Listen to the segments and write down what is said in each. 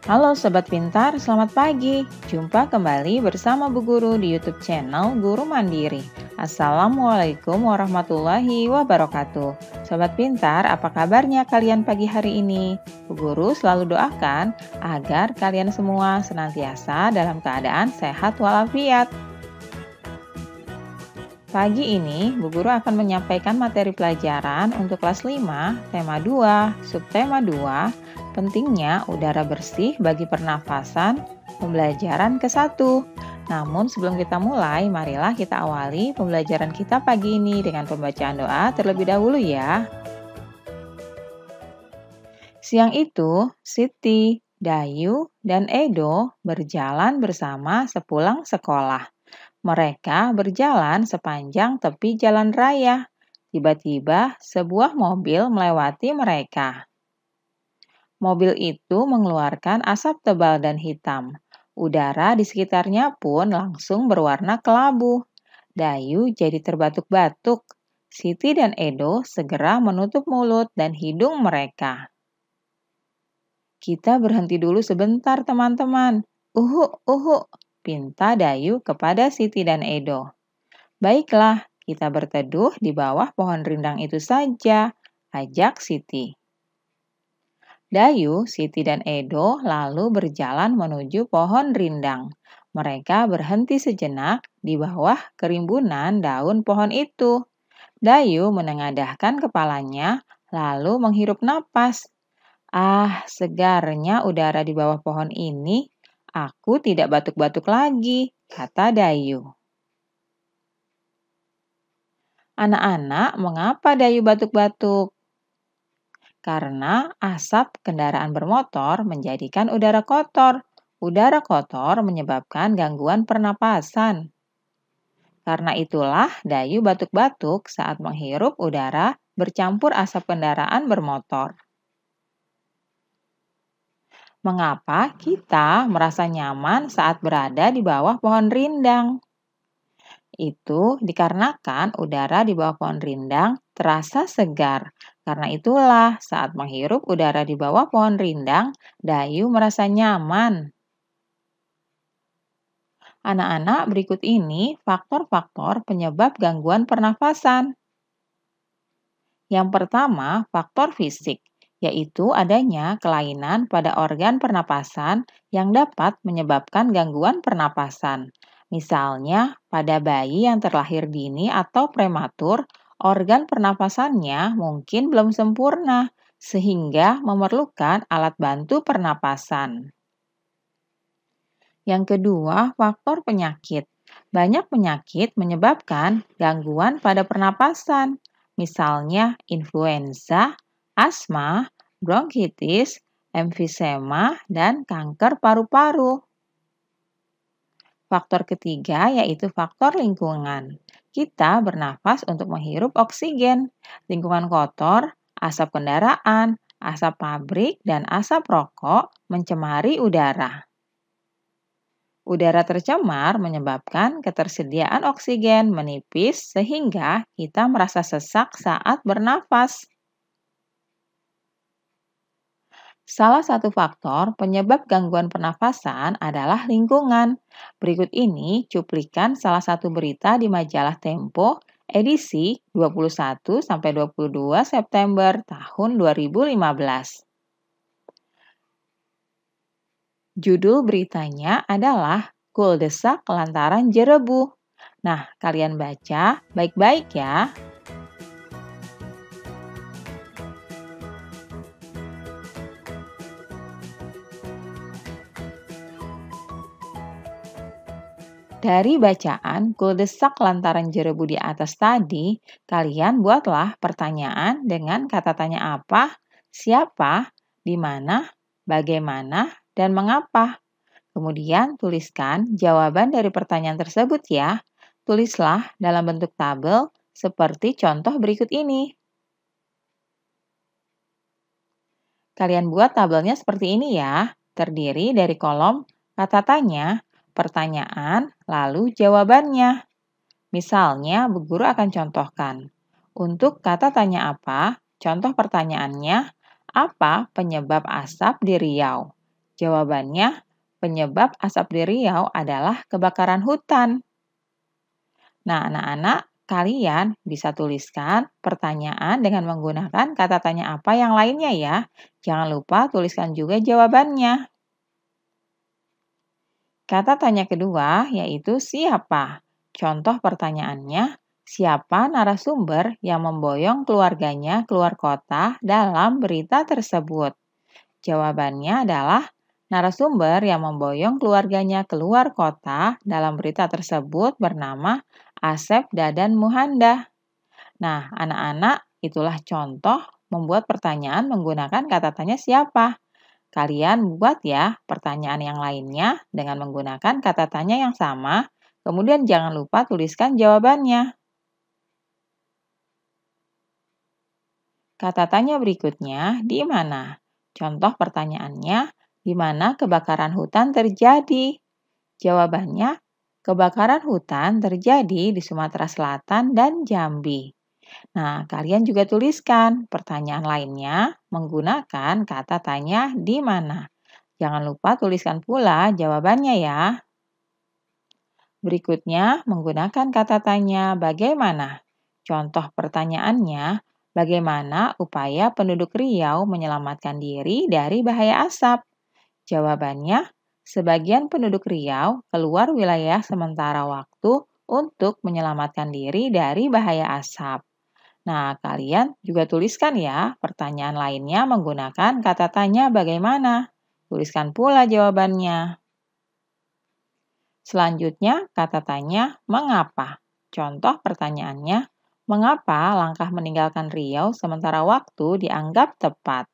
Halo Sobat Pintar, selamat pagi. Jumpa kembali bersama Bu Guru di YouTube channel Guru Mandiri. Assalamualaikum warahmatullahi wabarakatuh. Sobat Pintar, apa kabarnya kalian pagi hari ini? Bu Guru selalu doakan agar kalian semua senantiasa dalam keadaan sehat walafiat. Pagi ini, Bu Guru akan menyampaikan materi pelajaran untuk kelas 5, tema 2, subtema 2, pentingnya udara bersih bagi pernafasan, pembelajaran ke-1. Namun sebelum kita mulai, marilah kita awali pembelajaran kita pagi ini dengan pembacaan doa terlebih dahulu ya. Siang itu, Siti, Dayu, dan Edo berjalan bersama sepulang sekolah. Mereka berjalan sepanjang tepi jalan raya. Tiba-tiba sebuah mobil melewati mereka. Mobil itu mengeluarkan asap tebal dan hitam. Udara di sekitarnya pun langsung berwarna kelabu. Dayu jadi terbatuk-batuk. Siti dan Edo segera menutup mulut dan hidung mereka. Kita berhenti dulu sebentar, teman-teman. Uhu, pinta Dayu kepada Siti dan Edo. Baiklah, kita berteduh di bawah pohon rindang itu saja, ajak Siti. Dayu, Siti dan Edo lalu berjalan menuju pohon rindang. Mereka berhenti sejenak di bawah kerimbunan daun pohon itu. Dayu menengadahkan kepalanya lalu menghirup napas. Ah, segarnya udara di bawah pohon ini. Aku tidak batuk-batuk lagi, kata Dayu. Anak-anak, mengapa Dayu batuk-batuk? Karena asap kendaraan bermotor menjadikan udara kotor. Udara kotor menyebabkan gangguan pernapasan. Karena itulah Dayu batuk-batuk saat menghirup udara bercampur asap kendaraan bermotor. Mengapa kita merasa nyaman saat berada di bawah pohon rindang? Itu dikarenakan udara di bawah pohon rindang terasa segar. Karena itulah saat menghirup udara di bawah pohon rindang, Dayu merasa nyaman. Anak-anak, berikut ini faktor-faktor penyebab gangguan pernafasan. Yang pertama, faktor fisik, yaitu adanya kelainan pada organ pernapasan yang dapat menyebabkan gangguan pernapasan. Misalnya, pada bayi yang terlahir dini atau prematur, organ pernapasannya mungkin belum sempurna, sehingga memerlukan alat bantu pernapasan. Yang kedua, faktor penyakit. Banyak penyakit menyebabkan gangguan pada pernapasan, misalnya influenza, asma, bronkitis, emfisema, dan kanker paru-paru. Faktor ketiga yaitu faktor lingkungan. Kita bernafas untuk menghirup oksigen. Lingkungan kotor, asap kendaraan, asap pabrik, dan asap rokok mencemari udara. Udara tercemar menyebabkan ketersediaan oksigen menipis sehingga kita merasa sesak saat bernafas. Salah satu faktor penyebab gangguan pernafasan adalah lingkungan. Berikut ini cuplikan salah satu berita di majalah Tempo edisi 21-22 September tahun 2015. Judul beritanya adalah Kuldesak lantaran jerebu. Nah, kalian baca baik-baik ya. Dari bacaan kuldesak lantaran jerebu di atas tadi, kalian buatlah pertanyaan dengan kata tanya apa, siapa, di mana, bagaimana, dan mengapa. Kemudian tuliskan jawaban dari pertanyaan tersebut ya. Tulislah dalam bentuk tabel seperti contoh berikut ini. Kalian buat tabelnya seperti ini ya, terdiri dari kolom kata tanya, pertanyaan, lalu jawabannya. Misalnya, Bu Guru akan contohkan. Untuk kata tanya apa, contoh pertanyaannya, apa penyebab asap di Riau? Jawabannya, penyebab asap di Riau adalah kebakaran hutan. Nah, anak-anak, kalian bisa tuliskan pertanyaan dengan menggunakan kata tanya apa yang lainnya ya. Jangan lupa tuliskan juga jawabannya. Kata tanya kedua yaitu siapa? Contoh pertanyaannya, siapa narasumber yang memboyong keluarganya keluar kota dalam berita tersebut? Jawabannya adalah narasumber yang memboyong keluarganya keluar kota dalam berita tersebut bernama Asep Dadan Muhanda. Nah, anak-anak, itulah contoh membuat pertanyaan menggunakan kata tanya siapa. Kalian buat ya pertanyaan yang lainnya dengan menggunakan kata tanya yang sama, kemudian jangan lupa tuliskan jawabannya. Kata tanya berikutnya, di mana? Contoh pertanyaannya, di mana kebakaran hutan terjadi? Jawabannya, kebakaran hutan terjadi di Sumatera Selatan dan Jambi. Nah, kalian juga tuliskan pertanyaan lainnya menggunakan kata tanya di mana. Jangan lupa tuliskan pula jawabannya ya. Berikutnya, menggunakan kata tanya bagaimana. Contoh pertanyaannya, bagaimana upaya penduduk Riau menyelamatkan diri dari bahaya asap? Jawabannya, sebagian penduduk Riau keluar wilayah sementara waktu untuk menyelamatkan diri dari bahaya asap. Nah, kalian juga tuliskan ya pertanyaan lainnya menggunakan kata tanya bagaimana. Tuliskan pula jawabannya. Selanjutnya, kata tanya mengapa. Contoh pertanyaannya, mengapa langkah meninggalkan Riau sementara waktu dianggap tepat?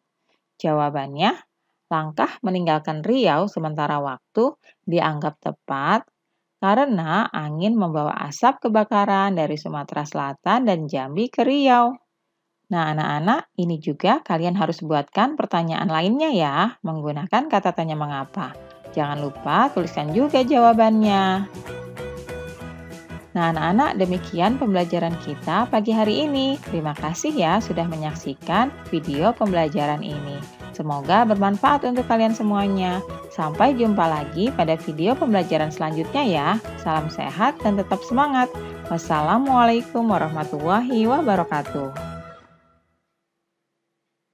Jawabannya, langkah meninggalkan Riau sementara waktu dianggap tepat karena angin membawa asap kebakaran dari Sumatera Selatan dan Jambi ke Riau. Nah, anak-anak, ini juga kalian harus buatkan pertanyaan lainnya ya, menggunakan kata tanya mengapa. Jangan lupa tuliskan juga jawabannya. Nah, anak-anak, demikian pembelajaran kita pagi hari ini. Terima kasih ya sudah menyaksikan video pembelajaran ini. Semoga bermanfaat untuk kalian semuanya. Sampai jumpa lagi pada video pembelajaran selanjutnya ya. Salam sehat dan tetap semangat. Wassalamualaikum warahmatullahi wabarakatuh.